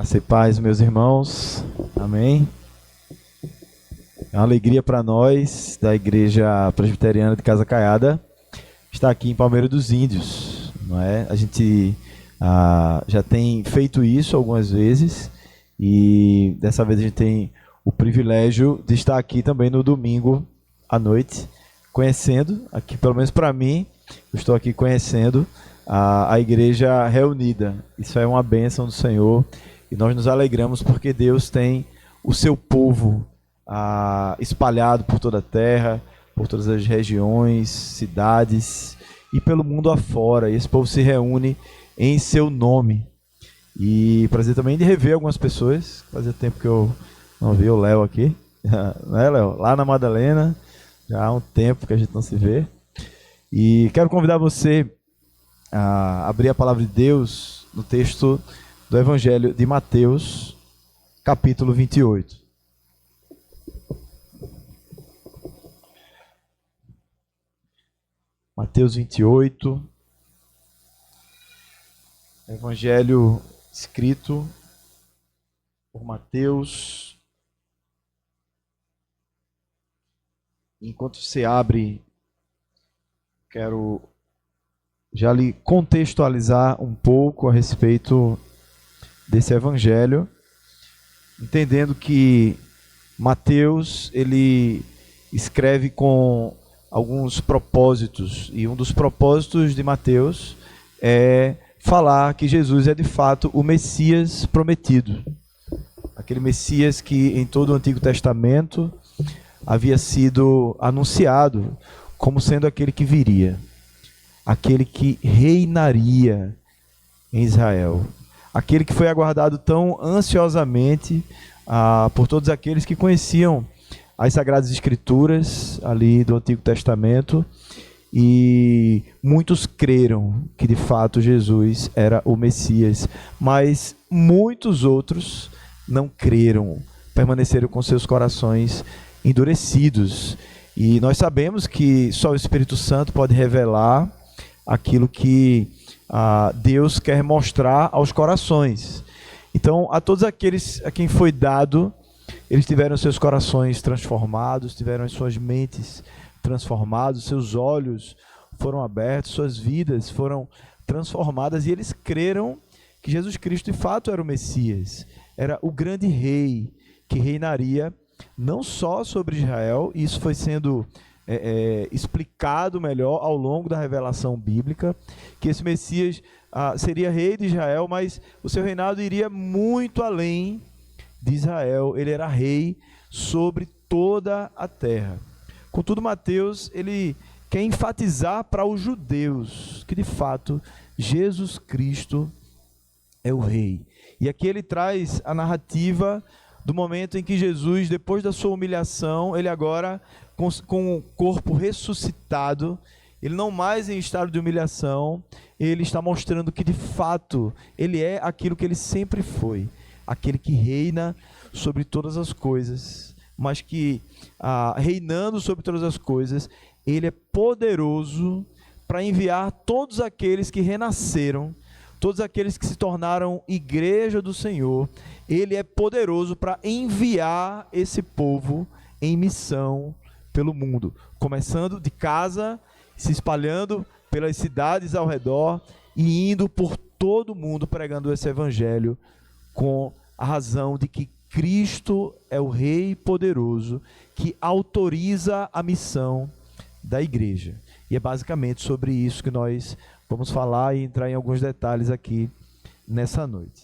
Graça e paz, meus irmãos. Amém. É uma alegria para nós, da Igreja Presbiteriana de Casa Caiada, estar aqui em Palmeira dos Índios, não é? A gente já tem feito isso algumas vezes e dessa vez a gente tem o privilégio de estar aqui também no domingo à noite, conhecendo, aqui pelo menos para mim, eu estou aqui conhecendo a igreja reunida. Isso é uma bênção do Senhor e nós nos alegramos porque Deus tem o seu povo espalhado por toda a terra, por todas as regiões, cidades e pelo mundo afora. E esse povo se reúne em seu nome. E prazer também de rever algumas pessoas. Fazia tempo que eu não vi o Léo aqui, né, Léo? Lá na Madalena, já há um tempo que a gente não se vê. E quero convidar você a abrir a palavra de Deus no texto do Evangelho de Mateus, capítulo 28. Mateus 28, Evangelho escrito por Mateus. Enquanto você abre, quero já lhe contextualizar um pouco a respeito desse evangelho, entendendo que Mateus ele escreve com alguns propósitos, e um dos propósitos de Mateus é falar que Jesus é de fato o Messias prometido, aquele Messias que em todo o Antigo Testamento havia sido anunciado como sendo aquele que viria, aquele que reinaria em Israel, aquele que foi aguardado tão ansiosamente por todos aqueles que conheciam as Sagradas Escrituras ali do Antigo Testamento, e muitos creram que de fato Jesus era o Messias, mas muitos outros não creram, permaneceram com seus corações endurecidos. E nós sabemos que só o Espírito Santo pode revelar aquilo que Deus quer mostrar aos corações. Então, a todos aqueles a quem foi dado, eles tiveram seus corações transformados, tiveram as suas mentes transformadas, seus olhos foram abertos, suas vidas foram transformadas, e eles creram que Jesus Cristo de fato era o Messias, era o grande rei que reinaria não só sobre Israel. Isso foi sendo explicado melhor ao longo da revelação bíblica, que esse Messias seria rei de Israel, mas o seu reinado iria muito além de Israel. Ele era rei sobre toda a terra. Contudo, Mateus ele quer enfatizar para os judeus que de fato Jesus Cristo é o rei. E aqui ele traz a narrativa do momento em que Jesus, depois da sua humilhação, ele agora com o corpo ressuscitado, ele não mais em estado de humilhação, ele está mostrando que de fato ele é aquilo que ele sempre foi, aquele que reina sobre todas as coisas, mas que reinando sobre todas as coisas, ele é poderoso para enviar todos aqueles que renasceram, todos aqueles que se tornaram igreja do Senhor. Ele é poderoso para enviar esse povo em missão pelo mundo, começando de casa, se espalhando pelas cidades ao redor e indo por todo o mundo pregando esse evangelho, com a razão de que Cristo é o Rei poderoso que autoriza a missão da igreja. E é basicamente sobre isso que nós vamos falar e entrar em alguns detalhes aqui nessa noite.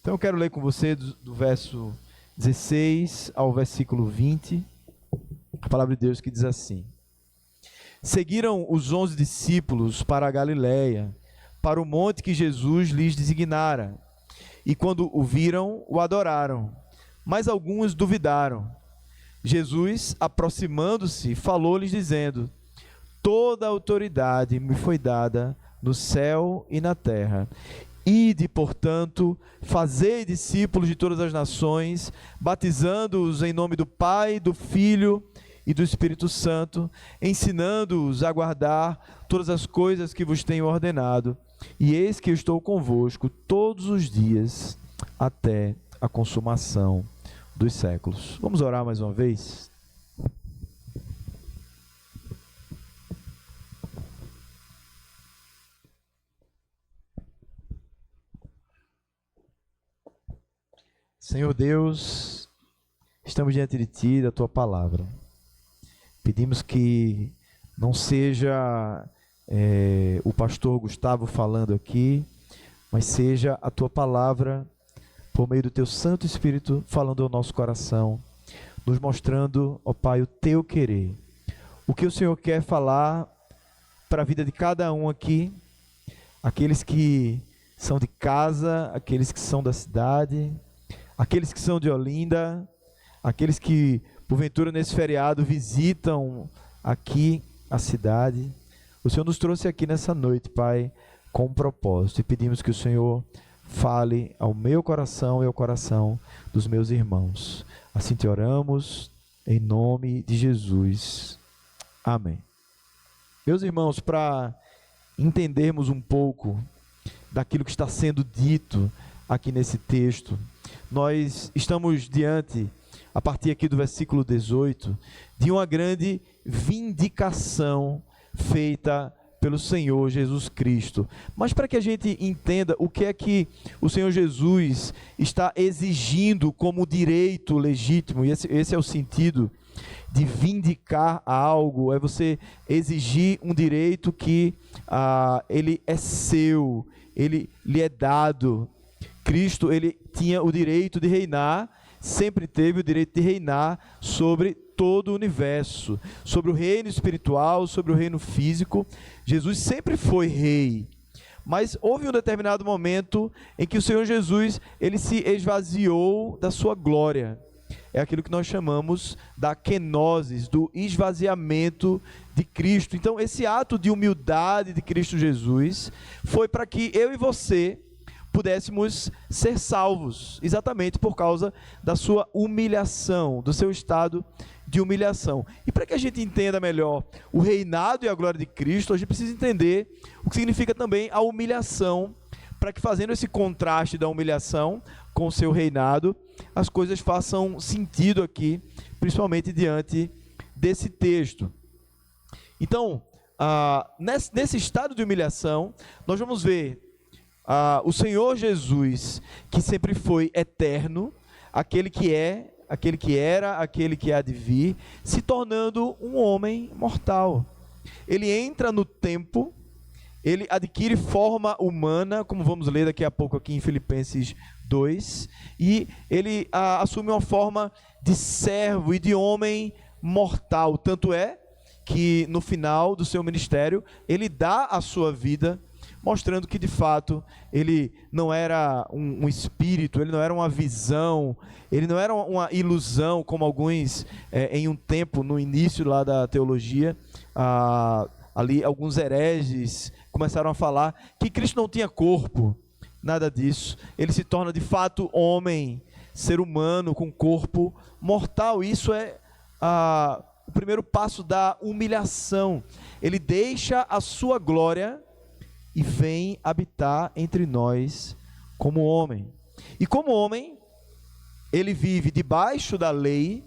Então eu quero ler com você do verso 16 ao versículo 20, a palavra de Deus que diz assim: Seguiram os 11 discípulos para a Galiléia, para o monte que Jesus lhes designara, e quando o viram, o adoraram, mas alguns duvidaram. Jesus, aproximando-se, falou-lhes dizendo: Toda a autoridade me foi dada no céu e na terra. Ide, portanto, fazei discípulos de todas as nações, batizando-os em nome do Pai, do Filho e do Espírito Santo, ensinando-os a guardar todas as coisas que vos tenho ordenado. E eis que eu estou convosco todos os dias, até a consumação dos séculos. Vamos orar mais uma vez? Senhor Deus, estamos diante de Ti, da Tua palavra. Pedimos que não seja o pastor Gustavo falando aqui, mas seja a Tua palavra, por meio do Teu Santo Espírito, falando ao nosso coração, nos mostrando, ó Pai, o Teu querer. O que o Senhor quer falar para a vida de cada um aqui, aqueles que são de casa, aqueles que são da cidade, aqueles que são de Olinda, aqueles que, porventura, nesse feriado visitam aqui a cidade. O Senhor nos trouxe aqui nessa noite, Pai, com um propósito. E pedimos que o Senhor fale ao meu coração e ao coração dos meus irmãos. Assim te oramos, em nome de Jesus. Amém. Meus irmãos, para entendermos um pouco daquilo que está sendo dito aqui nesse texto, nós estamos diante, a partir aqui do versículo 18, de uma grande vindicação feita pelo Senhor Jesus Cristo. Mas para que a gente entenda o que é que o Senhor Jesus está exigindo como direito legítimo, e esse é o sentido de vindicar algo, é você exigir um direito que ele é seu, ele lhe é dado. Cristo, ele tinha o direito de reinar, sempre teve o direito de reinar sobre todo o universo, sobre o reino espiritual, sobre o reino físico. Jesus sempre foi rei, mas houve um determinado momento em que o Senhor Jesus, ele se esvaziou da sua glória. É aquilo que nós chamamos da kenosis, do esvaziamento de Cristo. Então, esse ato de humildade de Cristo Jesus foi para que eu e você pudéssemos ser salvos, exatamente por causa da sua humilhação, do seu estado de humilhação. E para que a gente entenda melhor o reinado e a glória de Cristo, a gente precisa entender o que significa também a humilhação, para que, fazendo esse contraste da humilhação com o seu reinado, as coisas façam sentido aqui, principalmente diante desse texto. Então, nesse estado de humilhação, nós vamos ver o Senhor Jesus, que sempre foi eterno, aquele que é, aquele que era, aquele que há de vir, se tornando um homem mortal. Ele entra no tempo, ele adquire forma humana, como vamos ler daqui a pouco aqui em Filipenses 2, e ele assume uma forma de servo e de homem mortal. Tanto é que no final do seu ministério, ele dá a sua vida, mostrando que de fato ele não era um espírito, ele não era uma visão, ele não era uma ilusão, como alguns em um tempo, no início lá da teologia, ali alguns hereges começaram a falar que Cristo não tinha corpo. Nada disso. Ele se torna de fato homem, ser humano com corpo mortal. Isso é o primeiro passo da humilhação. Ele deixa a sua glória e vem habitar entre nós como homem. E como homem, ele vive debaixo da lei,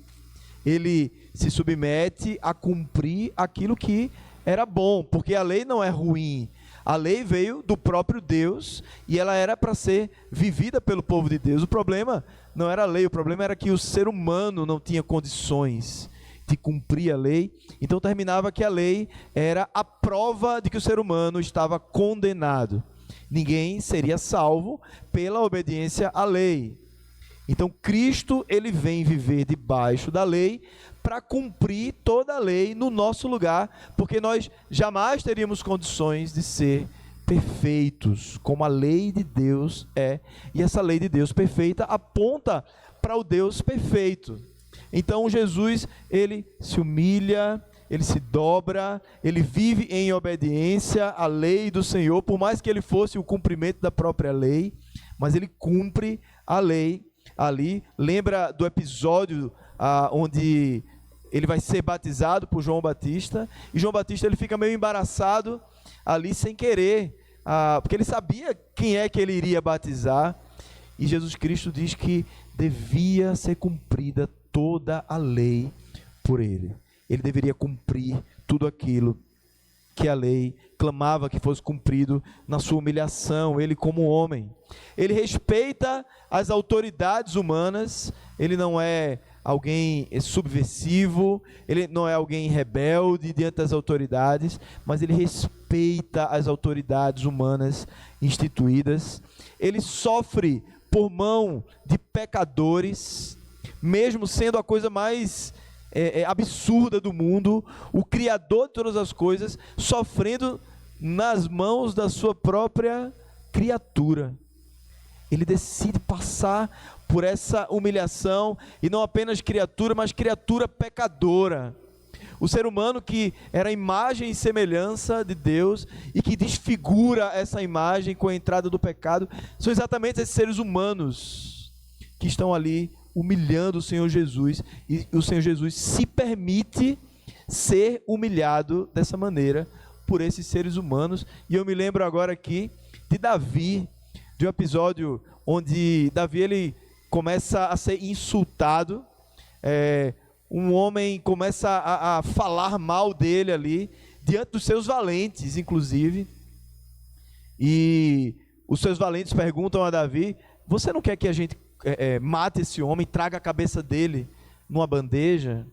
ele se submete a cumprir aquilo que era bom, porque a lei não é ruim. A lei veio do próprio Deus e ela era para ser vivida pelo povo de Deus. O problema não era a lei, o problema era que o ser humano não tinha condições de cumprir a lei. Então terminava que a lei era a prova de que o ser humano estava condenado. Ninguém seria salvo pela obediência à lei. Então Cristo, ele vem viver debaixo da lei para cumprir toda a lei no nosso lugar, porque nós jamais teríamos condições de ser perfeitos, como a lei de Deus é, e essa lei de Deus perfeita aponta para o Deus perfeito. Então Jesus, ele se humilha, ele se dobra, ele vive em obediência à lei do Senhor, por mais que ele fosse o cumprimento da própria lei, mas ele cumpre a lei ali. Lembra do episódio onde ele vai ser batizado por João Batista, e João Batista ele fica meio embaraçado ali sem querer, porque ele sabia quem é que ele iria batizar, E Jesus Cristo diz que devia ser cumprida toda a lei por ele. Ele deveria cumprir tudo aquilo que a lei clamava que fosse cumprido na sua humilhação, ele como homem. Ele respeita as autoridades humanas, ele não é alguém subversivo, ele não é alguém rebelde diante das autoridades, mas ele respeita as autoridades humanas instituídas. Ele sofre por mão de pecadores, mesmo sendo a coisa mais absurda do mundo, o Criador de todas as coisas, sofrendo nas mãos da sua própria criatura. Ele decide passar por essa humilhação, e não apenas criatura, mas criatura pecadora. O ser humano que era imagem e semelhança de Deus, e que desfigura essa imagem com a entrada do pecado, são exatamente esses seres humanos que estão ali humilhando o Senhor Jesus, e o Senhor Jesus se permite ser humilhado dessa maneira por esses seres humanos. E eu me lembro agora aqui de Davi, de um episódio onde Davi ele começa a ser insultado, um homem começa a falar mal dele ali, diante dos seus valentes, inclusive, e os seus valentes perguntam a Davi: você não quer que a gente mate esse homem, traga a cabeça dele numa bandeja?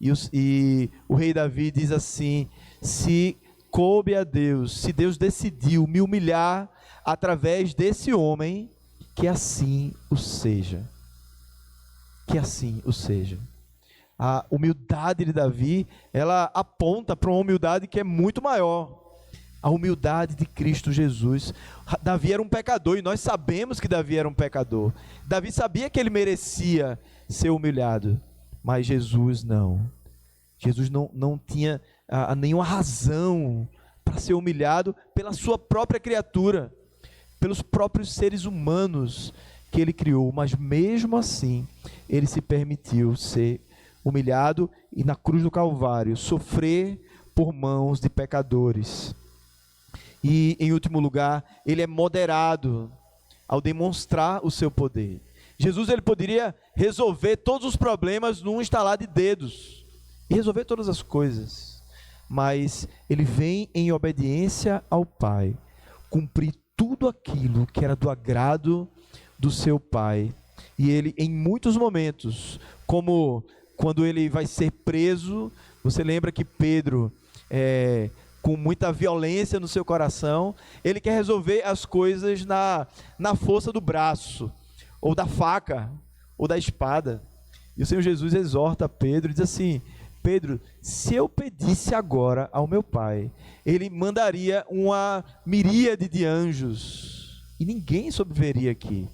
E o rei Davi diz assim: se coube a Deus, se Deus decidiu me humilhar através desse homem, que assim o seja. Que assim o seja. A humildade de Davi, ela aponta para uma humildade que é muito maior. A humildade de Cristo Jesus. Davi era um pecador, e nós sabemos que Davi era um pecador. Davi sabia que ele merecia ser humilhado, mas Jesus não. Jesus não tinha nenhuma razão para ser humilhado pela sua própria criatura, pelos próprios seres humanos que ele criou, mas mesmo assim, ele se permitiu ser humilhado e na cruz do Calvário sofrer por mãos de pecadores. E, em último lugar, ele é moderado ao demonstrar o seu poder. Jesus ele poderia resolver todos os problemas num estalar de dedos e resolver todas as coisas, mas ele vem em obediência ao Pai, cumprir tudo aquilo que era do agrado do seu Pai. E ele, em muitos momentos, como quando ele vai ser preso, você lembra que Pedro, com muita violência no seu coração, ele quer resolver as coisas na força do braço, ou da faca, ou da espada. E o Senhor Jesus exorta Pedro e diz assim: Pedro, se eu pedisse agora ao meu Pai, ele mandaria uma miríade de anjos, e ninguém sobreviveria aqui.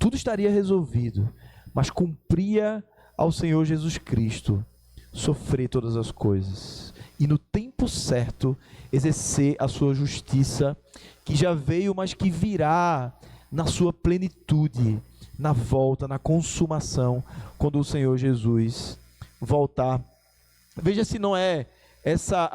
Tudo estaria resolvido, mas cumpria ao Senhor Jesus Cristo sofrer todas as coisas, e no tempo certo exercer a sua justiça, que já veio, mas que virá na sua plenitude, na volta, na consumação, quando o Senhor Jesus voltar. Veja se não é essa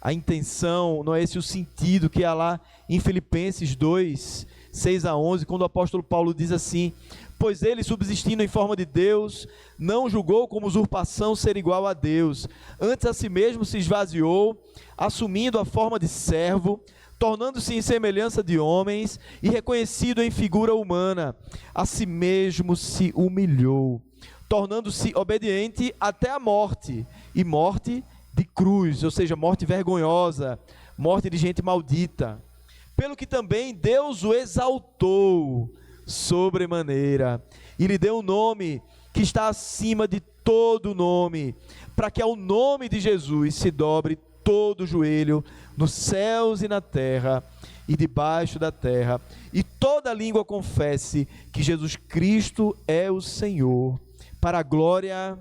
a intenção, não é esse o sentido que há lá em Filipenses 2, 6-11, quando o apóstolo Paulo diz assim: pois ele, subsistindo em forma de Deus, não julgou como usurpação ser igual a Deus, antes a si mesmo se esvaziou, assumindo a forma de servo, tornando-se em semelhança de homens, e reconhecido em figura humana, a si mesmo se humilhou, tornando-se obediente até a morte, e morte de cruz, ou seja, morte vergonhosa, morte de gente maldita. Pelo que também Deus o exaltou sobremaneira, e lhe deu um nome que está acima de todo nome, para que ao nome de Jesus se dobre todo o joelho, nos céus e na terra, e debaixo da terra, e toda língua confesse que Jesus Cristo é o Senhor, para a glória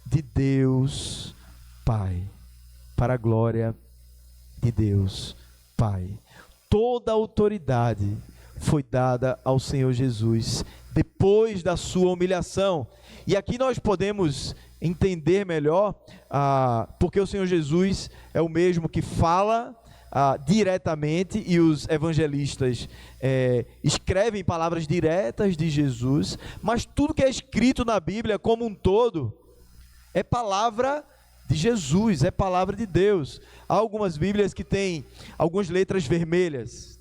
de Deus Pai. Para a glória de Deus Pai. Toda a autoridade foi dada ao Senhor Jesus depois da sua humilhação. E aqui nós podemos entender melhor, porque o Senhor Jesus é o mesmo que fala diretamente, e os evangelistas escrevem palavras diretas de Jesus, mas tudo que é escrito na Bíblia como um todo é palavra de Jesus, é palavra de Deus. Há algumas Bíblias que têm algumas letras vermelhas.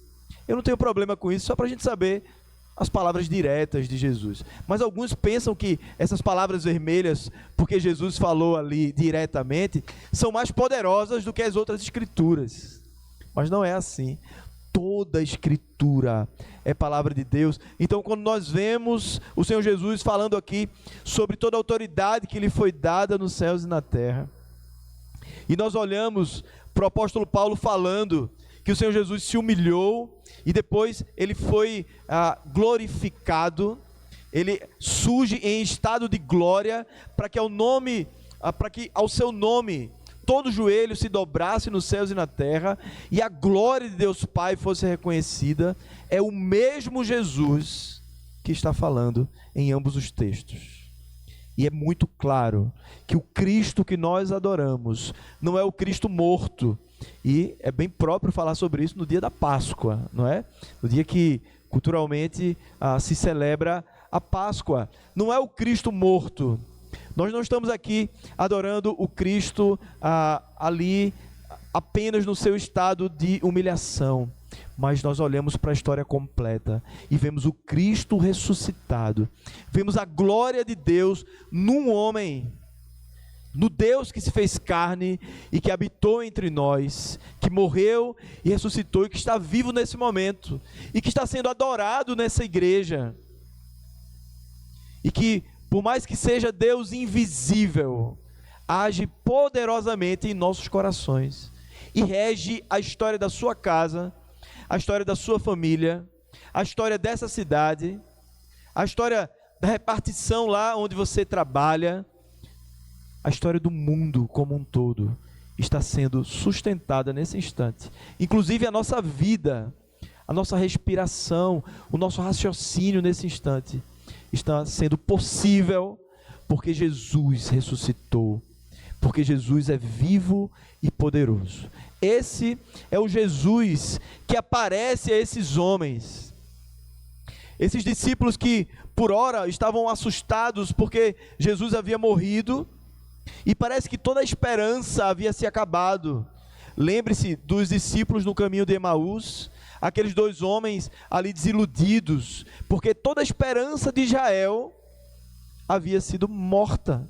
Eu não tenho problema com isso, só para a gente saber as palavras diretas de Jesus. Mas alguns pensam que essas palavras vermelhas, porque Jesus falou ali diretamente, são mais poderosas do que as outras escrituras. Mas não é assim. Toda a escritura é palavra de Deus. Então, quando nós vemos o Senhor Jesus falando aqui sobre toda a autoridade que lhe foi dada nos céus e na terra, e nós olhamos para o apóstolo Paulo falando que o Senhor Jesus se humilhou e depois ele foi glorificado, ele surge em estado de glória para que ao seu nome todo joelho se dobrasse nos céus e na terra e a glória de Deus Pai fosse reconhecida. É o mesmo Jesus que está falando em ambos os textos. E é muito claro que o Cristo que nós adoramos não é o Cristo morto. E é bem próprio falar sobre isso no dia da Páscoa, não é? No dia que culturalmente se celebra a Páscoa. Não é o Cristo morto. Nós não estamos aqui adorando o Cristo ali apenas no seu estado de humilhação, mas nós olhamos para a história completa e vemos o Cristo ressuscitado, vemos a glória de Deus num homem, no Deus que se fez carne e que habitou entre nós, que morreu e ressuscitou e que está vivo nesse momento e que está sendo adorado nessa igreja, e que, por mais que seja Deus invisível, age poderosamente em nossos corações e rege a história da sua casa, a história da sua família, a história dessa cidade, a história da repartição lá onde você trabalha, a história do mundo como um todo está sendo sustentada nesse instante. Inclusive a nossa vida, a nossa respiração, o nosso raciocínio nesse instante está sendo possível porque Jesus ressuscitou, porque Jesus é vivo e poderoso. Esse é o Jesus que aparece a esses homens, esses discípulos que por ora estavam assustados porque Jesus havia morrido e parece que toda a esperança havia se acabado. Lembre-se dos discípulos no caminho de Emaús, aqueles dois homens ali desiludidos, porque toda a esperança de Israel havia sido morta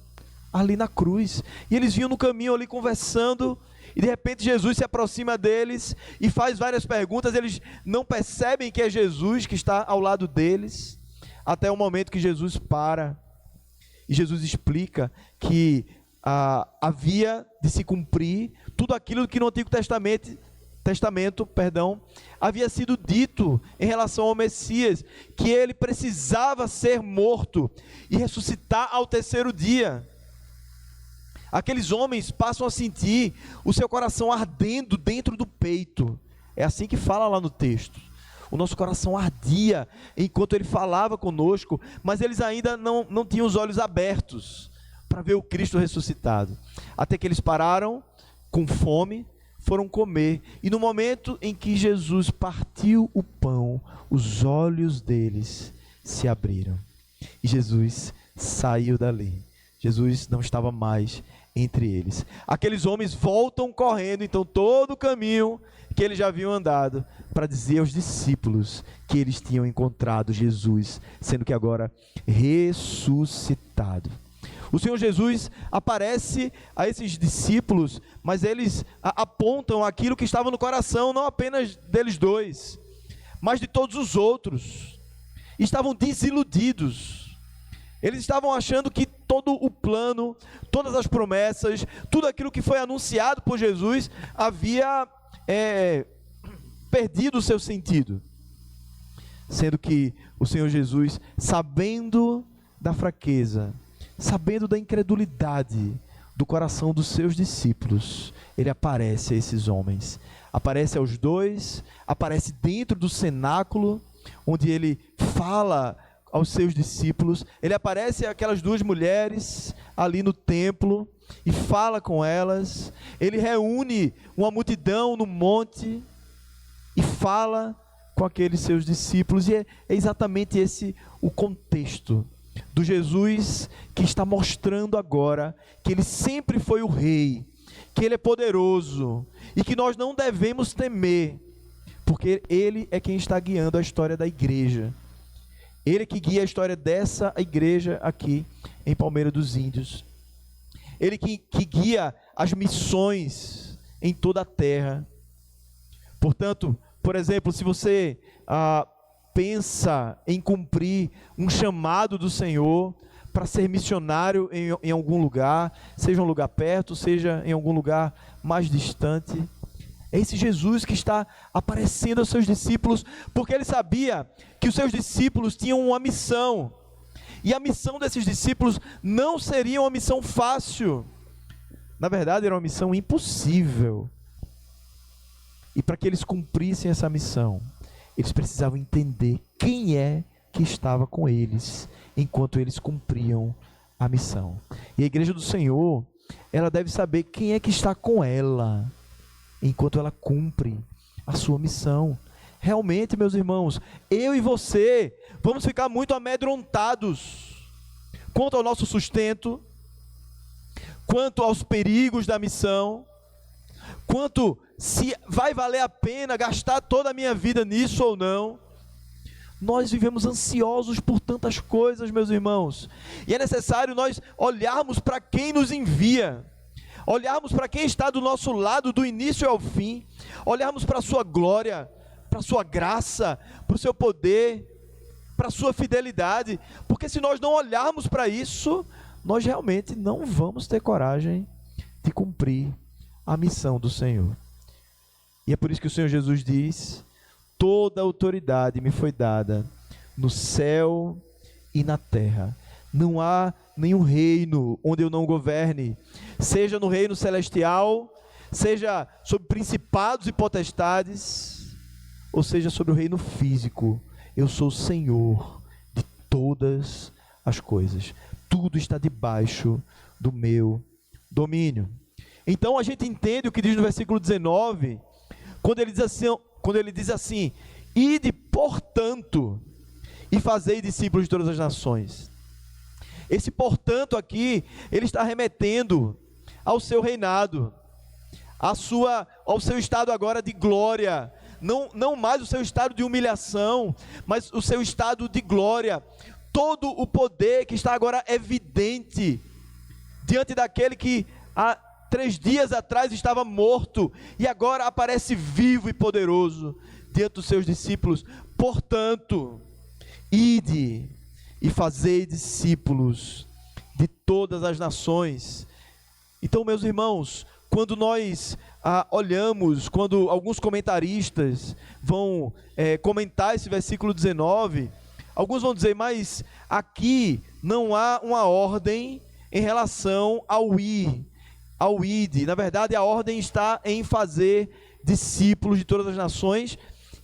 ali na cruz. E eles vinham no caminho ali conversando, e de repente Jesus se aproxima deles e faz várias perguntas. Eles não percebem que é Jesus que está ao lado deles, até o momento que Jesus para, e Jesus explica que havia de se cumprir tudo aquilo que no Antigo Testamento, havia sido dito em relação ao Messias, que ele precisava ser morto e ressuscitar ao terceiro dia. Aqueles homens passam a sentir o seu coração ardendo dentro do peito. É assim que fala lá no texto. O nosso coração ardia enquanto ele falava conosco, mas eles ainda não tinham os olhos abertos para ver o Cristo ressuscitado. Até que eles pararam com fome, foram comer, e no momento em que Jesus partiu o pão, os olhos deles se abriram e Jesus saiu dali. Jesus não estava mais entre eles. Aqueles homens voltam correndo, então, todo o caminho que eles já haviam andado, para dizer aos discípulos que eles tinham encontrado Jesus, sendo que agora ressuscitado. O Senhor Jesus aparece a esses discípulos, mas eles apontam aquilo que estava no coração, não apenas deles dois, mas de todos os outros. Estavam desiludidos. Eles estavam achando que todo o plano, todas as promessas, tudo aquilo que foi anunciado por Jesus havia perdido o seu sentido. Sendo que o Senhor Jesus, sabendo da fraqueza, sabendo da incredulidade do coração dos seus discípulos, ele aparece a esses homens, aparece aos dois, aparece dentro do cenáculo, onde ele fala aos seus discípulos, ele aparece àquelas duas mulheres ali no templo, e fala com elas. Ele reúne uma multidão no monte e fala com aqueles seus discípulos. E é exatamente esse o contexto do Jesus que está mostrando agora que ele sempre foi o rei, que ele é poderoso e que nós não devemos temer, porque ele é quem está guiando a história da igreja. Ele é que guia a história dessa igreja aqui em Palmeira dos Índios. Ele que guia as missões em toda a terra. Portanto, por exemplo, se você pensa em cumprir um chamado do Senhor para ser missionário em algum lugar, seja um lugar perto, seja em algum lugar mais distante, é esse Jesus que está aparecendo aos seus discípulos, porque ele sabia que os seus discípulos tinham uma missão, e a missão desses discípulos não seria uma missão fácil. Na verdade, era uma missão impossível. E para que eles cumprissem essa missão, eles precisavam entender quem é que estava com eles enquanto eles cumpriam a missão. E a igreja do Senhor, ela deve saber quem é que está com ela enquanto ela cumpre a sua missão. Realmente, meus irmãos, eu e você vamos ficar muito amedrontados quanto ao nosso sustento, quanto aos perigos da missão, quanto se vai valer a pena gastar toda a minha vida nisso ou não. Nós vivemos ansiosos por tantas coisas, meus irmãos, e é necessário nós olharmos para quem nos envia, olharmos para quem está do nosso lado do início ao fim, olharmos para a sua glória, para a sua graça, para o seu poder, para a sua fidelidade, porque se nós não olharmos para isso, nós realmente não vamos ter coragem de cumprir a missão do Senhor. E é por isso que o Senhor Jesus diz: toda autoridade me foi dada no céu e na terra. Não há nenhum reino onde eu não governe, seja no reino celestial, seja sobre principados e potestades, ou seja sobre o reino físico. Eu sou o Senhor de todas as coisas. Tudo está debaixo do meu domínio. Então a gente entende o que diz no versículo 19, quando ele diz assim: ide, portanto, e fazei discípulos de todas as nações. Esse portanto aqui, ele está remetendo ao seu reinado, ao seu estado agora de glória, não mais o seu estado de humilhação, mas o seu estado de glória, todo o poder que está agora evidente, diante daquele que há 3 dias atrás estava morto, e agora aparece vivo e poderoso, diante dos seus discípulos. Portanto, ide e fazei discípulos de todas as nações. Então, meus irmãos, quando nós olhamos, quando alguns comentaristas vão comentar esse versículo 19, alguns vão dizer: mas aqui não há uma ordem em relação ao ir, ao ide. Na verdade, a ordem está em fazer discípulos de todas as nações,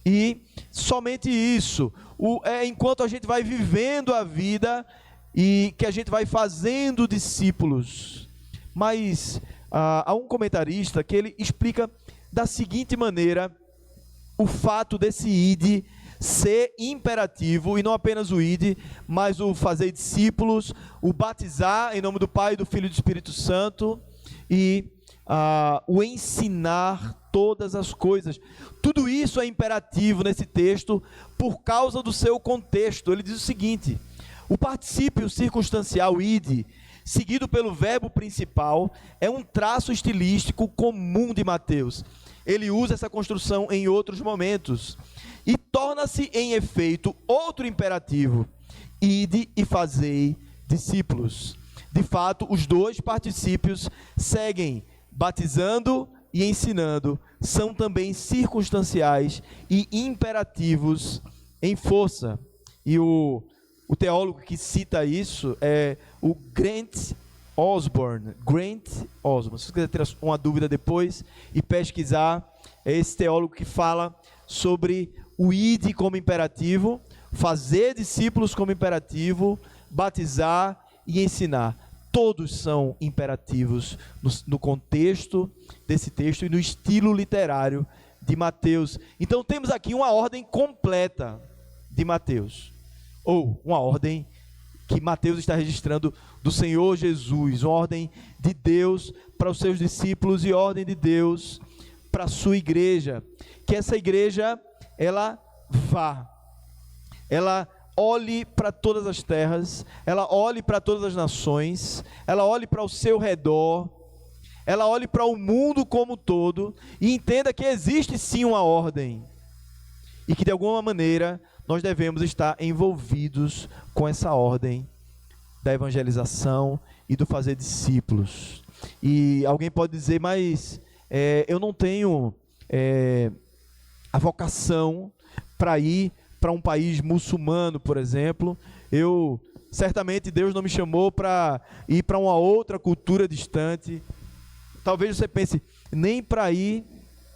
e somente isso, enquanto a gente vai vivendo a vida e que a gente vai fazendo discípulos. Mas há um comentarista que ele explica da seguinte maneira o fato desse ide ser imperativo, e não apenas o ide, mas o fazer discípulos, o batizar em nome do Pai, do Filho e do Espírito Santo, e o ensinar todas as coisas. Tudo isso é imperativo nesse texto por causa do seu contexto. Ele diz o seguinte: o particípio circunstancial ide, seguido pelo verbo principal, é um traço estilístico comum de Mateus. Ele usa essa construção em outros momentos e torna-se em efeito outro imperativo: ide e fazei discípulos. De fato, os dois particípios seguem batizando e ensinando, são também circunstanciais e imperativos em força. E o teólogo que cita isso é o Grant Osborne. Se você quiser ter uma dúvida depois e pesquisar, é esse teólogo que fala sobre o ide como imperativo, fazer discípulos como imperativo, batizar e ensinar. todos são imperativos no contexto desse texto e no estilo literário de Mateus. Então temos aqui uma ordem completa de Mateus, ou uma ordem que Mateus está registrando do Senhor Jesus, uma ordem de Deus para os seus discípulos e ordem de Deus para a sua igreja, que essa igreja, ela vá, ela olhe para todas as terras, ela olhe para todas as nações, ela olhe para o seu redor, ela olhe para o mundo como um todo e entenda que existe sim uma ordem e que de alguma maneira nós devemos estar envolvidos com essa ordem da evangelização e do fazer discípulos. E alguém pode dizer, mas eu não tenho a vocação para ir para um país muçulmano, por exemplo. Certamente Deus não me chamou para ir para uma outra cultura distante. Talvez você pense, nem para ir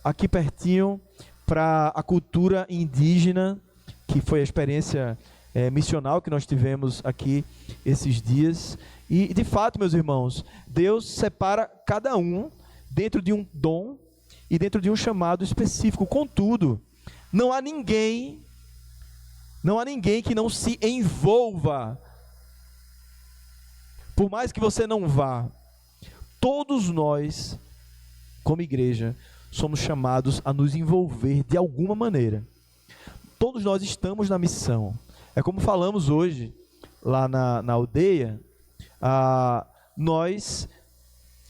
aqui pertinho para a cultura indígena, que foi a experiência missional que nós tivemos aqui esses dias. E de fato, meus irmãos, Deus separa cada um dentro de um dom e dentro de um chamado específico. Contudo, não há ninguém que não se envolva. Por mais que você não vá, todos nós, como igreja, somos chamados a nos envolver de alguma maneira. Todos nós estamos na missão. É como falamos hoje, lá na aldeia, nós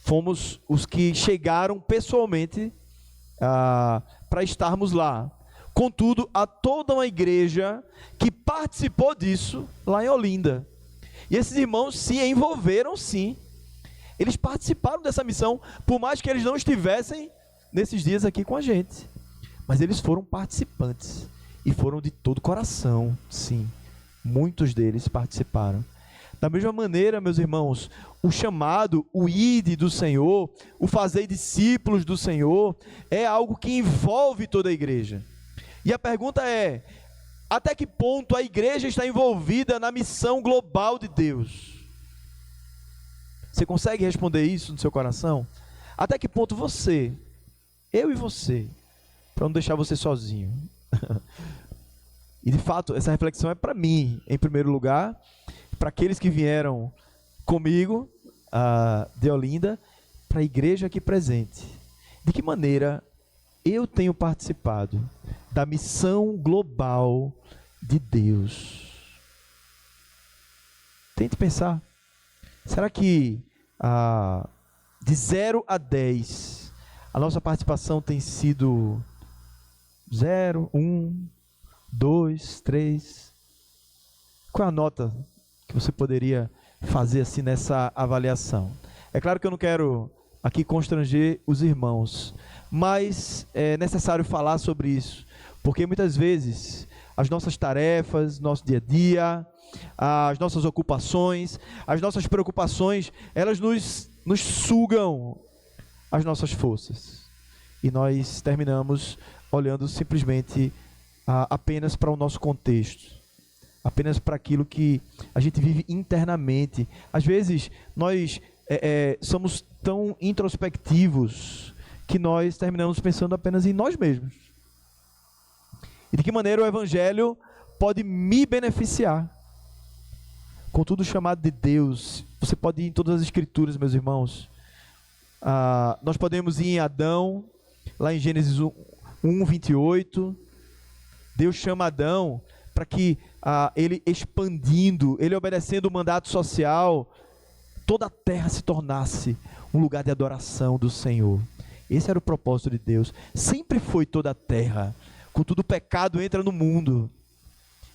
fomos os que chegaram pessoalmente para estarmos lá. Contudo, há toda uma igreja que participou disso lá em Olinda. E esses irmãos se envolveram sim. Eles participaram dessa missão, por mais que eles não estivessem nesses dias aqui com a gente. Mas eles foram participantes. E foram de todo o coração, sim. Muitos deles participaram. Da mesma maneira, meus irmãos, o chamado, o ide do Senhor, o fazer discípulos do Senhor, é algo que envolve toda a igreja. E a pergunta é, até que ponto a igreja está envolvida na missão global de Deus? Você consegue responder isso no seu coração? Até que ponto você, eu e você, para não deixar você sozinho. E de fato, essa reflexão é para mim, em primeiro lugar, para aqueles que vieram comigo de Olinda, para a igreja aqui presente. De que maneira eu tenho participado da missão global de Deus? Tente pensar. Será que de 0 a 10 a nossa participação tem sido 0, 1, 2, 3? Qual é a nota que você poderia fazer assim nessa avaliação? É claro que eu não quero aqui constranger os irmãos, mas é necessário falar sobre isso, porque muitas vezes as nossas tarefas, nosso dia a dia, as nossas ocupações, as nossas preocupações, elas nos sugam as nossas forças. E nós terminamos olhando simplesmente apenas para o nosso contexto, apenas para aquilo que a gente vive internamente. Às vezes nós somos tão introspectivos que nós terminamos pensando apenas em nós mesmos. E de que maneira o Evangelho pode me beneficiar? Contudo, o chamado de Deus, você pode ir em todas as Escrituras, meus irmãos. Nós podemos ir em Adão, lá em Gênesis 1, 28. Deus chama Adão para que ele expandindo, ele obedecendo o mandato social, toda a terra se tornasse um lugar de adoração do Senhor. Esse era o propósito de Deus. Sempre foi toda a terra. Contudo, o pecado entra no mundo.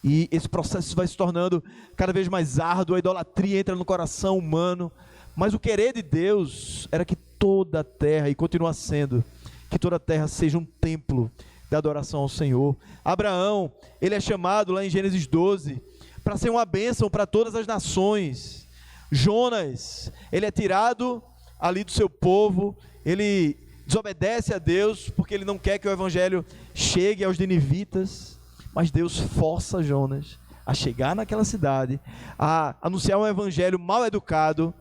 E esse processo vai se tornando cada vez mais árduo, a idolatria entra no coração humano. Mas o querer de Deus era que toda a terra, e continua sendo, que toda a terra seja um templo de adoração ao Senhor. Abraão, ele é chamado lá em Gênesis 12, para ser uma bênção para todas as nações. Jonas, ele é tirado ali do seu povo, ele desobedece a Deus, porque ele não quer que o evangelho chegue aos ninivitas, mas Deus força Jonas a chegar naquela cidade, a anunciar um evangelho mal educado,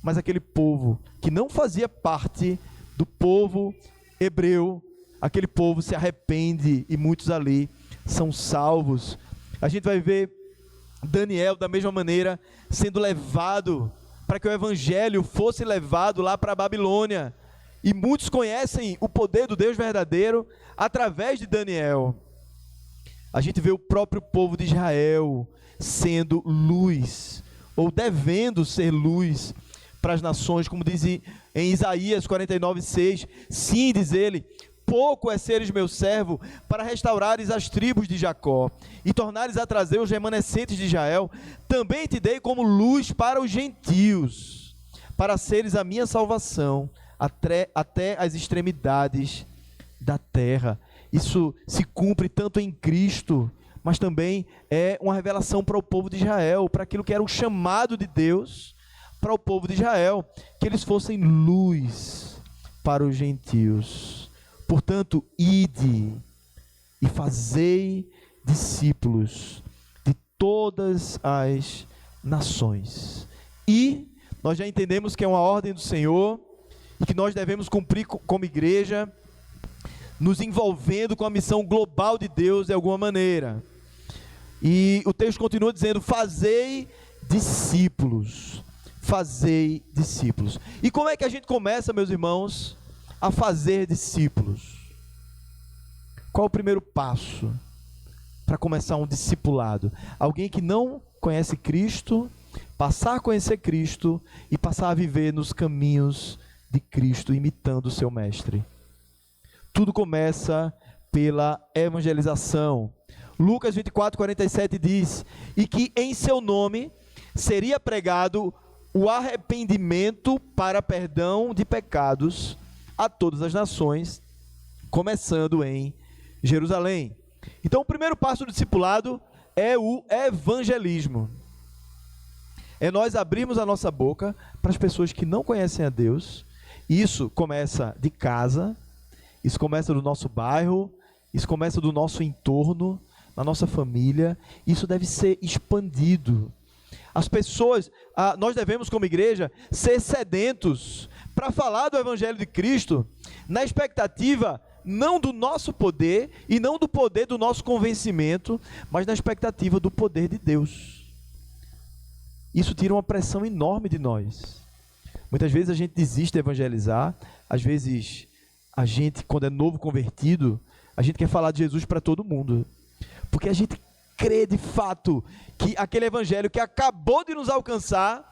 mas aquele povo que não fazia parte do povo hebreu, aquele povo se arrepende e muitos ali são salvos. A gente vai ver Daniel, da mesma maneira, sendo levado para que o evangelho fosse levado lá para a Babilônia. E muitos conhecem o poder do Deus verdadeiro através de Daniel. A gente vê o próprio povo de Israel sendo luz, ou devendo ser luz para as nações, como diz em Isaías 49:6, sim, diz ele, pouco é seres meu servo, para restaurares as tribos de Jacó, e tornares a trazer os remanescentes de Israel, também te dei como luz para os gentios, para seres a minha salvação, até as extremidades da terra. Isso se cumpre tanto em Cristo, mas também é uma revelação para o povo de Israel, para aquilo que era o chamado de Deus para o povo de Israel, que eles fossem luz para os gentios. Portanto, ide e fazei discípulos de todas as nações. E nós já entendemos que é uma ordem do Senhor e que nós devemos cumprir como igreja, nos envolvendo com a missão global de Deus de alguma maneira. E o texto continua dizendo: fazei discípulos. Fazei discípulos. E como é que a gente começa, meus irmãos, a fazer discípulos? Qual o primeiro passo para começar um discipulado? Alguém que não conhece Cristo, passar a conhecer Cristo e passar a viver nos caminhos de Cristo, imitando o seu mestre. Tudo começa pela evangelização. Lucas 24:47 diz: e que em seu nome seria pregado o arrependimento para perdão de pecados a todas as nações, começando em Jerusalém. Então, o primeiro passo do discipulado é o evangelismo. É nós abrirmos a nossa boca para as pessoas que não conhecem a Deus. Isso começa de casa, isso começa do nosso bairro, isso começa do nosso entorno, na nossa família. Isso deve ser expandido. As pessoas, nós devemos como igreja ser sedentos para falar do evangelho de Cristo, na expectativa não do nosso poder e não do poder do nosso convencimento, mas na expectativa do poder de Deus. Isso tira uma pressão enorme de nós. Muitas vezes a gente desiste de evangelizar, às vezes a gente, quando é novo convertido, a gente quer falar de Jesus para todo mundo, porque a gente crê de fato que aquele evangelho que acabou de nos alcançar,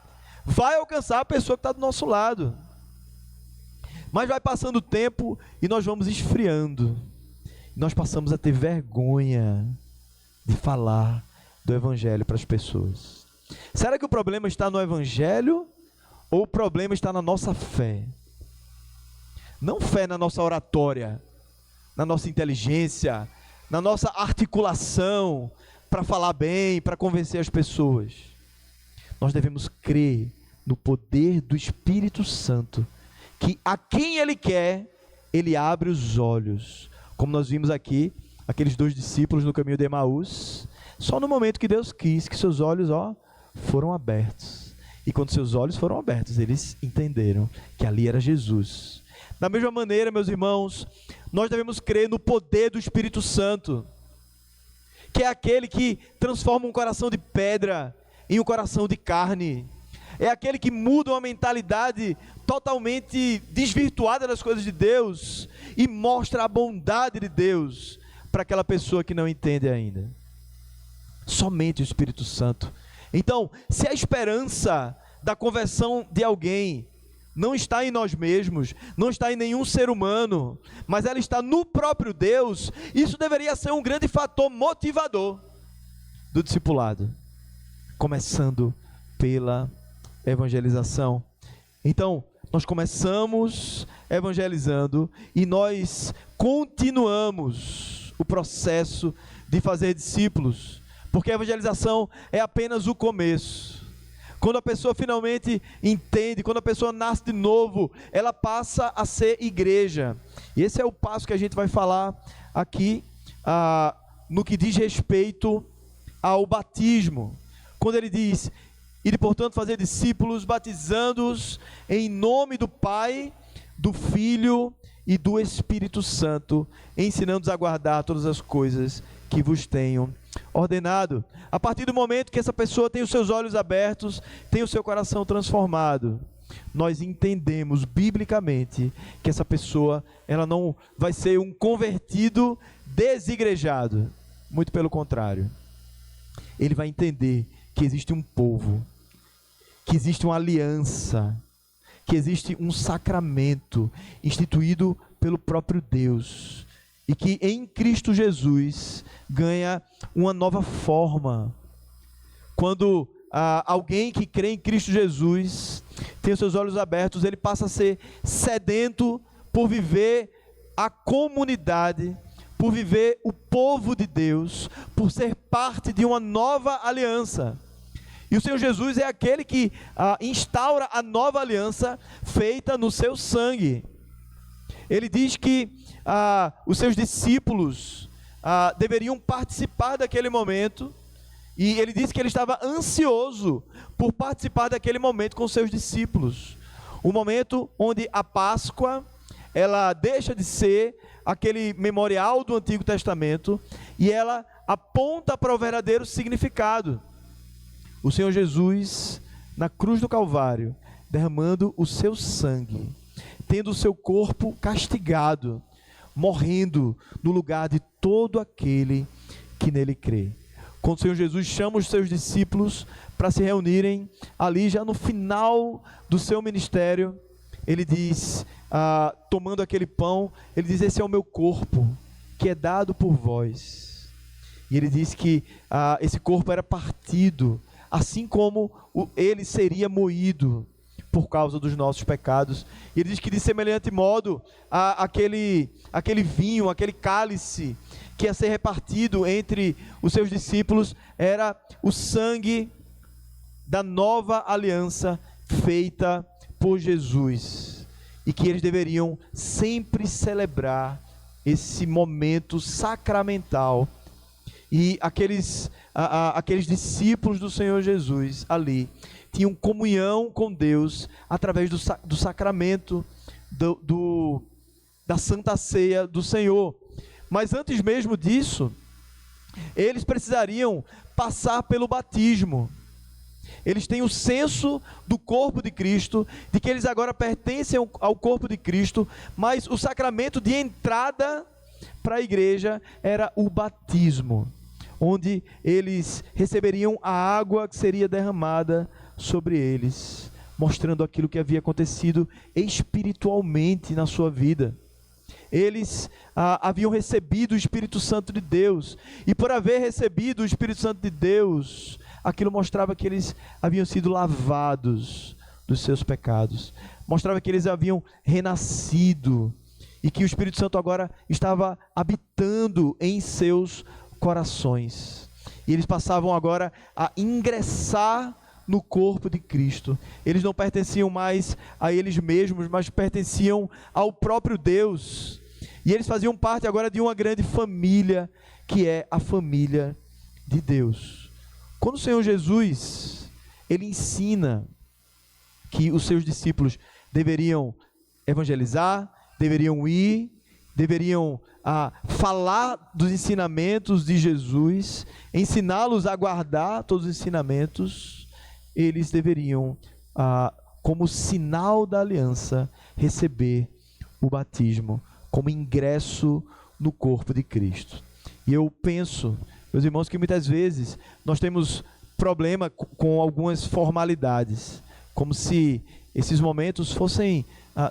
vai alcançar a pessoa que está do nosso lado. Mas vai passando o tempo e nós vamos esfriando. Nós passamos a ter vergonha de falar do evangelho para as pessoas. Será que o problema está no evangelho ou o problema está na nossa fé? Não fé na nossa oratória, na nossa inteligência, na nossa articulação para falar bem, para convencer as pessoas. Nós devemos crer no poder do Espírito Santo, que a quem Ele quer, Ele abre os olhos. Como nós vimos aqui, aqueles 2 discípulos no caminho de Emaús, só no momento que Deus quis que seus olhos foram abertos. E quando seus olhos foram abertos, eles entenderam que ali era Jesus. Da mesma maneira, meus irmãos, nós devemos crer no poder do Espírito Santo, que é aquele que transforma um coração de pedra em um coração de carne. É aquele que muda uma mentalidade totalmente desvirtuada das coisas de Deus e mostra a bondade de Deus para aquela pessoa que não entende ainda. Somente o Espírito Santo. Então, se a esperança da conversão de alguém não está em nós mesmos, não está em nenhum ser humano, mas ela está no próprio Deus, isso deveria ser um grande fator motivador do discipulado, começando pela evangelização. Então, nós começamos evangelizando e nós continuamos o processo de fazer discípulos, porque a evangelização é apenas o começo. Quando a pessoa finalmente entende, quando a pessoa nasce de novo, ela passa a ser igreja. E esse é o passo que a gente vai falar aqui, no que diz respeito ao batismo. Quando ele diz: Ide, portanto, fazer discípulos, batizando-os em nome do Pai, do Filho e do Espírito Santo, ensinando-os a guardar todas as coisas que vos tenho ordenado. A partir do momento que essa pessoa tem os seus olhos abertos, tem o seu coração transformado, nós entendemos biblicamente que essa pessoa, ela não vai ser um convertido desigrejado. Muito pelo contrário. Ele vai entender que existe um povo, que existe uma aliança, que existe um sacramento instituído pelo próprio Deus, e que em Cristo Jesus ganha uma nova forma. Quando alguém que crê em Cristo Jesus tem os seus olhos abertos, ele passa a ser sedento por viver a comunidade, por viver o povo de Deus, por ser parte de uma nova aliança. E o Senhor Jesus é aquele que instaura a nova aliança feita no seu sangue. Ele diz que os seus discípulos deveriam participar daquele momento, e ele disse que ele estava ansioso por participar daquele momento com seus discípulos. O momento onde a Páscoa, ela deixa de ser aquele memorial do Antigo Testamento e ela aponta para o verdadeiro significado. O Senhor Jesus, na cruz do Calvário, derramando o seu sangue, tendo o seu corpo castigado, morrendo no lugar de todo aquele que nele crê. Quando o Senhor Jesus chama os seus discípulos para se reunirem ali já no final do seu ministério, ele diz, tomando aquele pão, ele diz: esse é o meu corpo, que é dado por vós. E ele diz que esse corpo era partido, assim como ele seria moído por causa dos nossos pecados. E ele diz que de semelhante modo, aquele vinho, aquele cálice que ia ser repartido entre os seus discípulos, era o sangue da nova aliança feita por Jesus, e que eles deveriam sempre celebrar esse momento sacramental. E aqueles discípulos do Senhor Jesus ali tinham comunhão com Deus através do sacramento da Santa Ceia do Senhor. Mas antes mesmo disso, eles precisariam passar pelo batismo. Eles têm o senso do corpo de Cristo, de que eles agora pertencem ao corpo de Cristo, mas o sacramento de entrada para a igreja era o batismo, onde eles receberiam a água que seria derramada sobre eles, mostrando aquilo que havia acontecido espiritualmente na sua vida. Eles haviam recebido o Espírito Santo de Deus, e por haver recebido o Espírito Santo de Deus, aquilo mostrava que eles haviam sido lavados dos seus pecados, mostrava que eles haviam renascido, e que o Espírito Santo agora estava habitando em seus corações, e eles passavam agora a ingressar no corpo de Cristo. Eles não pertenciam mais a eles mesmos, mas pertenciam ao próprio Deus, e eles faziam parte agora de uma grande família, que é a família de Deus. Quando o Senhor Jesus, ele ensina que os seus discípulos deveriam evangelizar, deveriam ir, deveriam falar dos ensinamentos de Jesus, ensiná-los a guardar todos os ensinamentos, eles deveriam, como sinal da aliança, receber o batismo como ingresso no corpo de Cristo. E eu penso, meus irmãos, que muitas vezes nós temos problema com algumas formalidades, como se esses momentos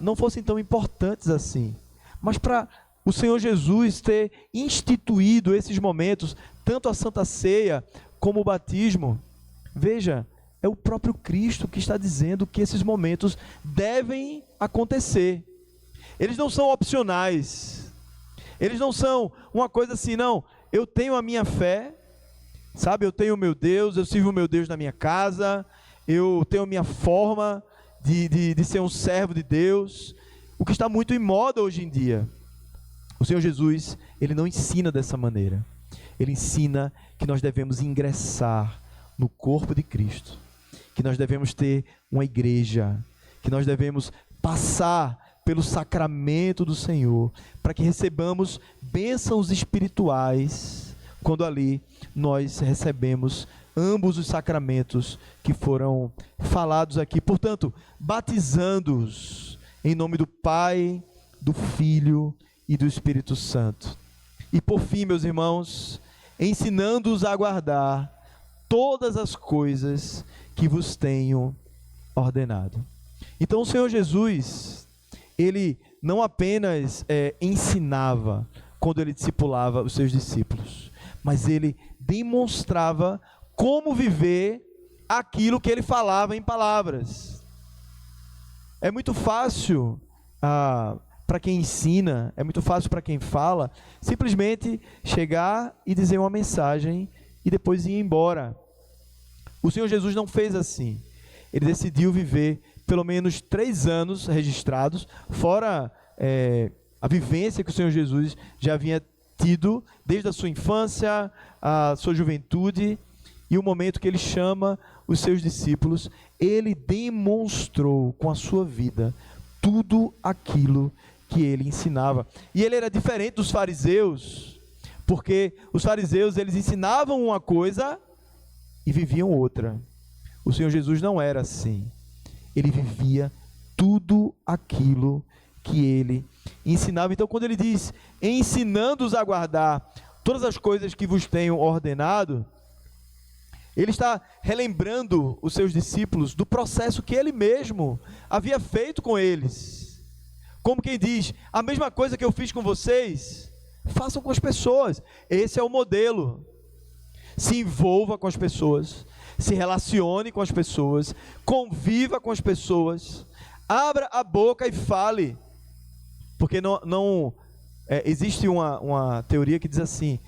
não fossem tão importantes assim. Mas para o Senhor Jesus ter instituído esses momentos, tanto a Santa Ceia como o batismo, veja, é o próprio Cristo que está dizendo que esses momentos devem acontecer. Eles não são opcionais. Eles não são uma coisa assim, não, eu tenho a minha fé, sabe, eu tenho o meu Deus, eu sirvo o meu Deus na minha casa, eu tenho a minha forma de ser um servo de Deus, o que está muito em moda hoje em dia. O Senhor Jesus, ele não ensina dessa maneira. Ele ensina que nós devemos ingressar no corpo de Cristo. que nós devemos ter uma igreja, que nós devemos passar pelo sacramento do Senhor, para que recebamos bênçãos espirituais, quando ali nós recebemos ambos os sacramentos que foram falados aqui. Portanto, batizando-os em nome do Pai, do Filho e do Espírito Santo. E por fim, meus irmãos, ensinando-os a guardar todas as coisas que vos tenho ordenado. Então o Senhor Jesus, ele não apenas ensinava quando ele discipulava os seus discípulos, mas ele demonstrava como viver aquilo que ele falava em palavras. É muito fácil para quem ensina, é muito fácil para quem fala, simplesmente chegar e dizer uma mensagem e depois ir embora. O Senhor Jesus não fez assim. Ele decidiu viver pelo menos 3 anos registrados, fora a vivência que o Senhor Jesus já havia tido desde a sua infância, a sua juventude e o momento que ele chama os seus discípulos. Ele demonstrou com a sua vida tudo aquilo que ele ensinava. E ele era diferente dos fariseus, porque os fariseus, eles ensinavam uma coisa e viviam outra. O Senhor Jesus não era assim. Ele vivia tudo aquilo que ele ensinava. Então, quando ele diz, ensinando-os a guardar todas as coisas que vos tenho ordenado, ele está relembrando os seus discípulos do processo que ele mesmo havia feito com eles. Como quem diz, a mesma coisa que eu fiz com vocês, façam com as pessoas. Esse é o modelo. Se envolva com as pessoas, se relacione com as pessoas, conviva com as pessoas, abra a boca e fale. Porque existe uma teoria que diz assim,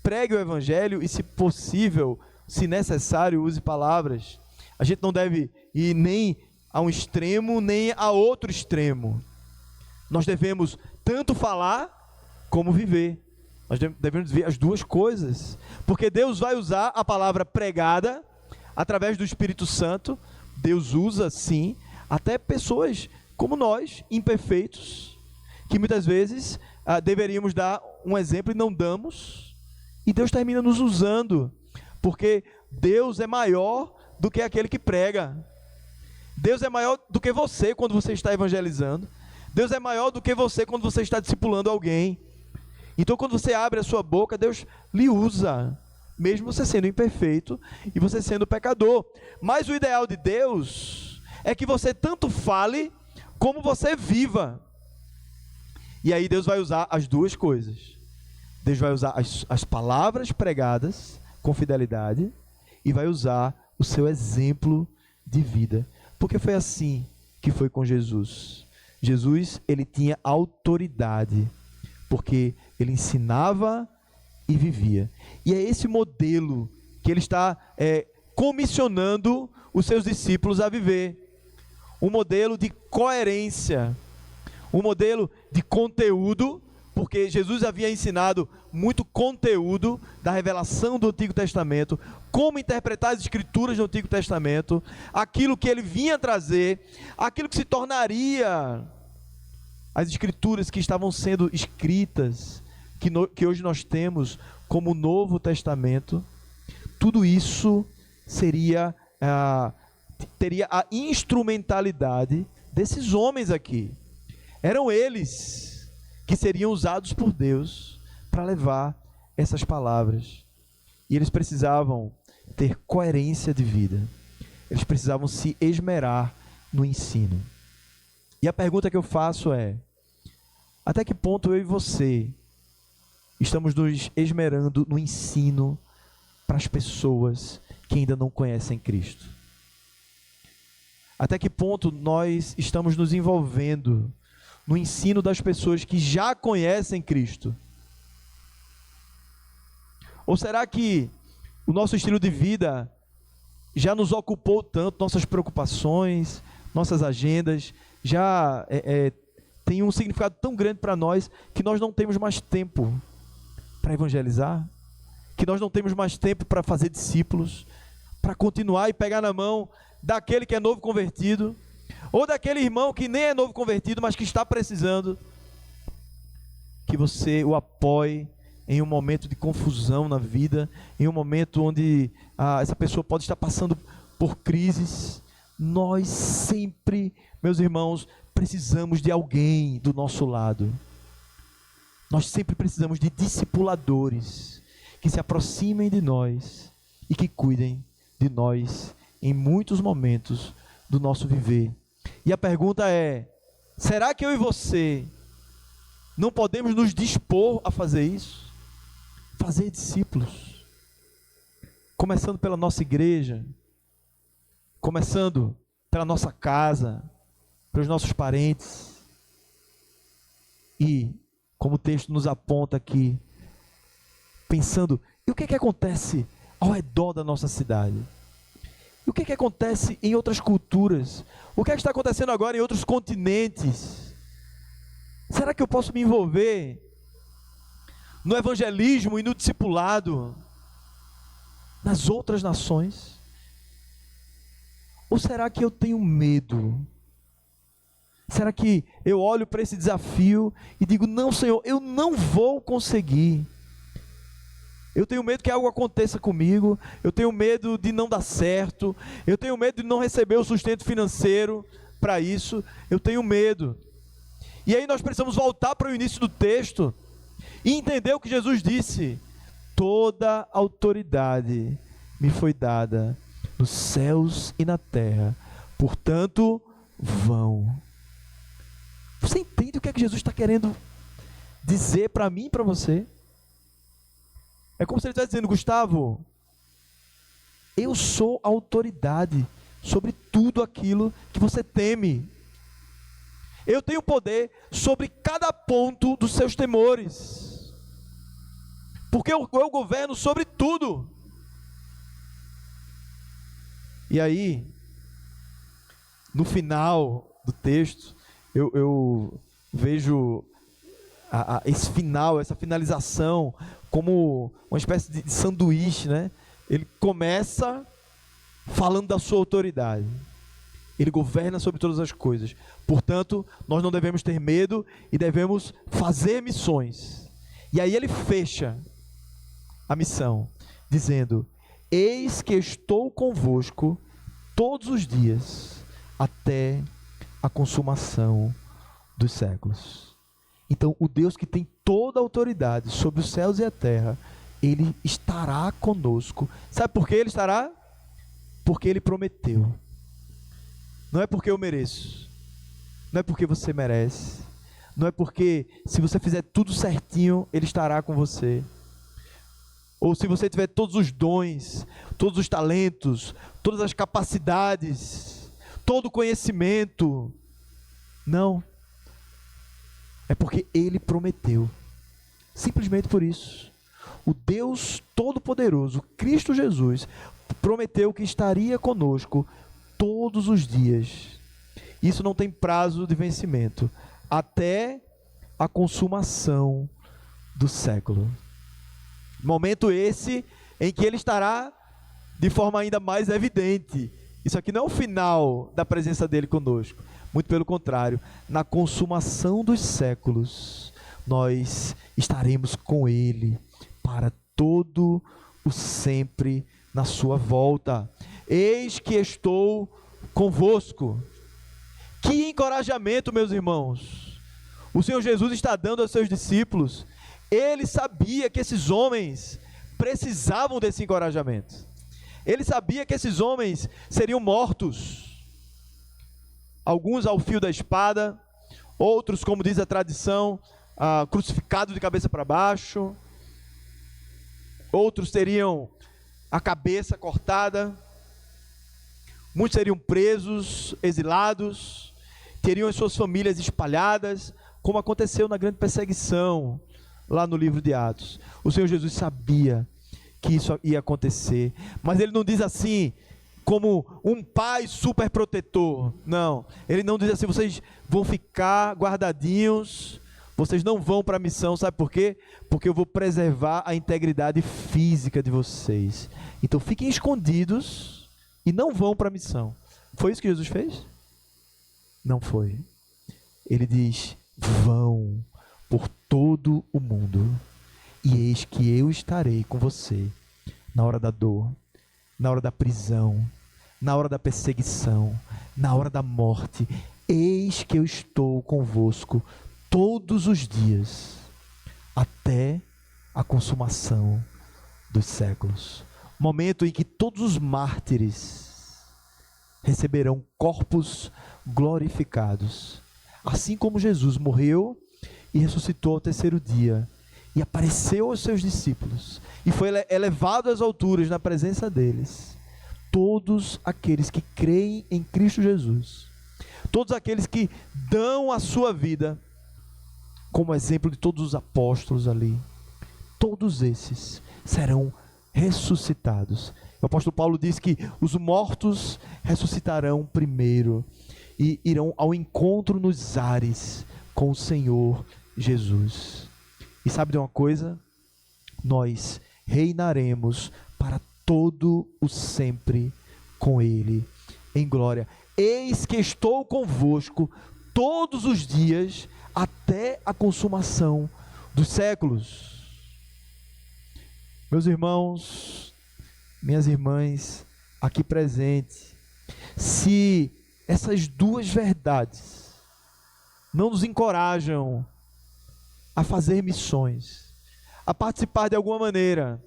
pregue o evangelho e, se possível, se necessário, use palavras. A gente não deve ir nem a um extremo, nem a outro extremo. Nós devemos tanto falar como viver. Nós devemos ver as duas coisas. Porque Deus vai usar a palavra pregada através do Espírito Santo. Deus usa, sim, até pessoas como nós, imperfeitos, que muitas vezes deveríamos dar um exemplo e não damos. E Deus termina nos usando. Porque Deus é maior do que aquele que prega. Deus é maior do que você quando você está evangelizando. Deus é maior do que você quando você está discipulando alguém. Então, quando você abre a sua boca, Deus lhe usa, mesmo você sendo imperfeito e você sendo pecador. Mas o ideal de Deus é que você tanto fale como você viva. E aí Deus vai usar as duas coisas. Deus vai usar as palavras pregadas com fidelidade e vai usar o seu exemplo de vida. Porque foi assim que foi com Jesus. Jesus, ele tinha autoridade, porque ele ensinava e vivia. E é esse modelo que ele está comissionando os seus discípulos a viver. Um modelo de coerência, um modelo de conteúdo, porque Jesus havia ensinado muito conteúdo da revelação do Antigo Testamento, como interpretar as Escrituras do Antigo Testamento, aquilo que ele vinha trazer, aquilo que se tornaria as Escrituras que estavam sendo escritas, que hoje nós temos como o Novo Testamento. Tudo isso teria a instrumentalidade desses homens aqui. Eram eles que seriam usados por Deus para levar essas palavras. E eles precisavam ter coerência de vida. Eles precisavam se esmerar no ensino. E a pergunta que eu faço é: até que ponto eu e você estamos nos esmerando no ensino para as pessoas que ainda não conhecem Cristo? Até que ponto nós estamos nos envolvendo no ensino das pessoas que já conhecem Cristo? Ou será que o nosso estilo de vida já nos ocupou tanto, nossas preocupações, nossas agendas, já tem um significado tão grande para nós, que nós não temos mais tempo para evangelizar, que nós não temos mais tempo para fazer discípulos, para continuar e pegar na mão daquele que é novo convertido, ou daquele irmão que nem é novo convertido, mas que está precisando, que você o apoie em um momento de confusão na vida, em um momento onde essa pessoa pode estar passando por crises. Nós sempre, meus irmãos, precisamos de alguém do nosso lado. Nós sempre precisamos de discipuladores que se aproximem de nós e que cuidem de nós em muitos momentos do nosso viver. E a pergunta é: será que eu e você não podemos nos dispor a fazer isso? Fazer discípulos. Começando pela nossa igreja, começando pela nossa casa, pelos nossos parentes. E, como o texto nos aponta aqui, pensando, e o que é que acontece ao redor da nossa cidade? E o que é que acontece em outras culturas? O que é que está acontecendo agora em outros continentes? Será que eu posso me envolver no evangelismo e no discipulado nas outras nações? Ou será que eu tenho medo? Será que eu olho para esse desafio e digo, não, Senhor, eu não vou conseguir. Eu tenho medo que algo aconteça comigo, eu tenho medo de não dar certo, eu tenho medo de não receber o sustento financeiro para isso, eu tenho medo. E aí nós precisamos voltar para o início do texto e entender o que Jesus disse: toda autoridade me foi dada nos céus e na terra, portanto, vão. Você entende o que é que Jesus está querendo dizer para mim e para você? É como se ele estivesse dizendo: Gustavo, eu sou a autoridade sobre tudo aquilo que você teme. Eu tenho poder sobre cada ponto dos seus temores, porque eu governo sobre tudo. E aí, no final do texto, eu vejo esse final, essa finalização, como uma espécie de sanduíche, né? Ele começa falando da sua autoridade. Ele governa sobre todas as coisas. Portanto, nós não devemos ter medo e devemos fazer missões. E aí ele fecha a missão, dizendo: eis que estou convosco todos os dias, até a consumação dos séculos. Então, o Deus que tem toda a autoridade sobre os céus e a terra, Ele estará conosco. Sabe por que Ele estará? Porque Ele prometeu. Não é porque eu mereço, não é porque você merece, não é porque se você fizer tudo certinho, Ele estará com você. Ou se você tiver todos os dons, todos os talentos, todas as capacidades, todo o conhecimento. Não. É porque Ele prometeu. Simplesmente por isso. O Deus Todo-Poderoso, Cristo Jesus, prometeu que estaria conosco todos os dias. Isso não tem prazo de vencimento. Até a consumação do século. Momento esse em que Ele estará de forma ainda mais evidente. Isso aqui não é o final da presença dEle conosco. Muito pelo contrário. Na consumação dos séculos, nós estaremos com Ele para todo o sempre na sua volta. Eis que estou convosco. Que encorajamento, meus irmãos, o Senhor Jesus está dando aos seus discípulos. Ele sabia que esses homens precisavam desse encorajamento. Ele sabia que esses homens seriam mortos. Alguns ao fio da espada, outros, como diz a tradição, crucificados de cabeça para baixo. Outros teriam a cabeça cortada. Muitos seriam presos, exilados, teriam as suas famílias espalhadas, como aconteceu na grande perseguição lá no livro de Atos. O Senhor Jesus sabia que isso ia acontecer, mas Ele não diz assim como um pai super protetor. Não, Ele não diz assim: vocês vão ficar guardadinhos Vocês não vão para a missão, sabe por quê? Porque eu vou preservar a integridade física de vocês. Então fiquem escondidos e não vão para a missão. Foi isso que Jesus fez? Não foi. Ele diz: vão por todo o mundo, e eis que eu estarei com você na hora da dor, na hora da prisão, na hora da perseguição, na hora da morte. Eis que eu estou convosco todos os dias, até a consumação dos séculos. Momento em que todos os mártires receberão corpos glorificados, assim como Jesus morreu e ressuscitou ao terceiro dia, e apareceu aos seus discípulos, e foi elevado às alturas na presença deles. Todos aqueles que creem em Cristo Jesus, todos aqueles que dão a sua vida, como exemplo de todos os apóstolos ali, todos esses serão ressuscitados. O apóstolo Paulo diz que os mortos ressuscitarão primeiro e irão ao encontro nos ares com o Senhor Jesus. E sabe de uma coisa? Nós reinaremos para todo o sempre com Ele em glória. Eis que estou convosco todos os dias até a consumação dos séculos. Meus irmãos, minhas irmãs aqui presentes, se essas duas verdades não nos encorajam a fazer missões, a participar de alguma maneira,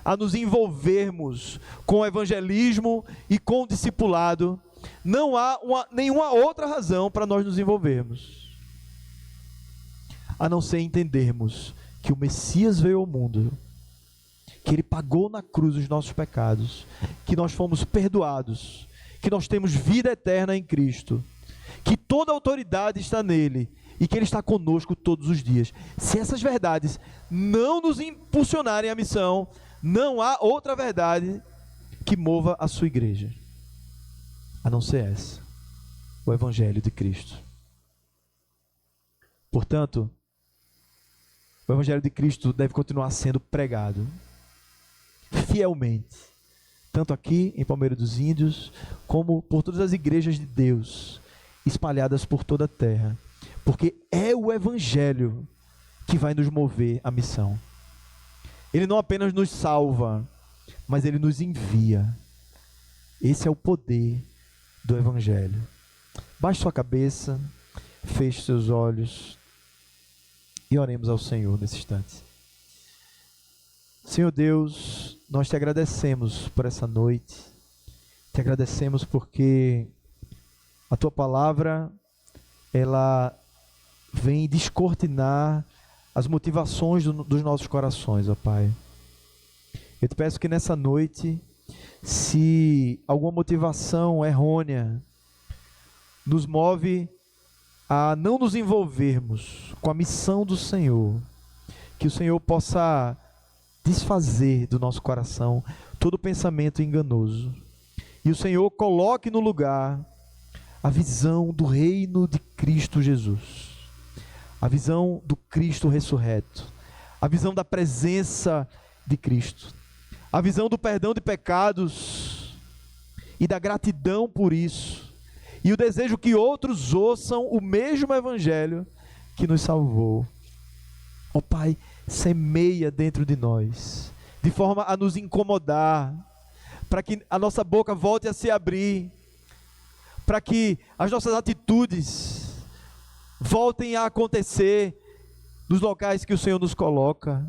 a nos envolvermos com o evangelismo e com o discipulado, não há nenhuma outra razão para nós nos envolvermos, a não ser entendermos que o Messias veio ao mundo, que Ele pagou na cruz os nossos pecados, que nós fomos perdoados, que nós temos vida eterna em Cristo, que toda autoridade está nele e que Ele está conosco todos os dias. Se essas verdades não nos impulsionarem à missão, não há outra verdade que mova a sua igreja, a não ser essa, o Evangelho de Cristo. Portanto, o Evangelho de Cristo deve continuar sendo pregado fielmente, tanto aqui em Palmeira dos Índios, como por todas as igrejas de Deus espalhadas por toda a terra, porque é o Evangelho que vai nos mover à missão. Ele não apenas nos salva, mas Ele nos envia. Esse é o poder do Evangelho. Baixe sua cabeça, feche seus olhos e oremos ao Senhor nesse instante. Senhor Deus, nós te agradecemos por essa noite, te agradecemos porque a tua palavra, ela vem descortinar as motivações dos nossos corações, ó Pai. Eu te peço que nessa noite, se alguma motivação errônea nos move a não nos envolvermos com a missão do Senhor, que o Senhor possa desfazer do nosso coração todo pensamento enganoso, e o Senhor coloque no lugar a visão do reino de Cristo Jesus, a visão do Cristo ressurreto, a visão da presença de Cristo, a visão do perdão de pecados e da gratidão por isso, e o desejo que outros ouçam o mesmo Evangelho que nos salvou. Ó Pai, semeia dentro de nós, de forma a nos incomodar, para que a nossa boca volte a se abrir, para que as nossas atitudes voltem a acontecer nos locais que o Senhor nos coloca.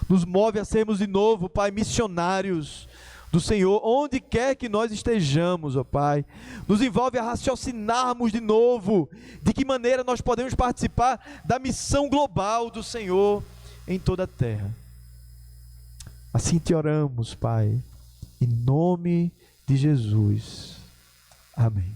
Nos move a sermos de novo, Pai, missionários do Senhor, onde quer que nós estejamos, ó Pai. Nos envolve a raciocinarmos de novo de que maneira nós podemos participar da missão global do Senhor em toda a terra. Assim te oramos, Pai, em nome de Jesus. Amém.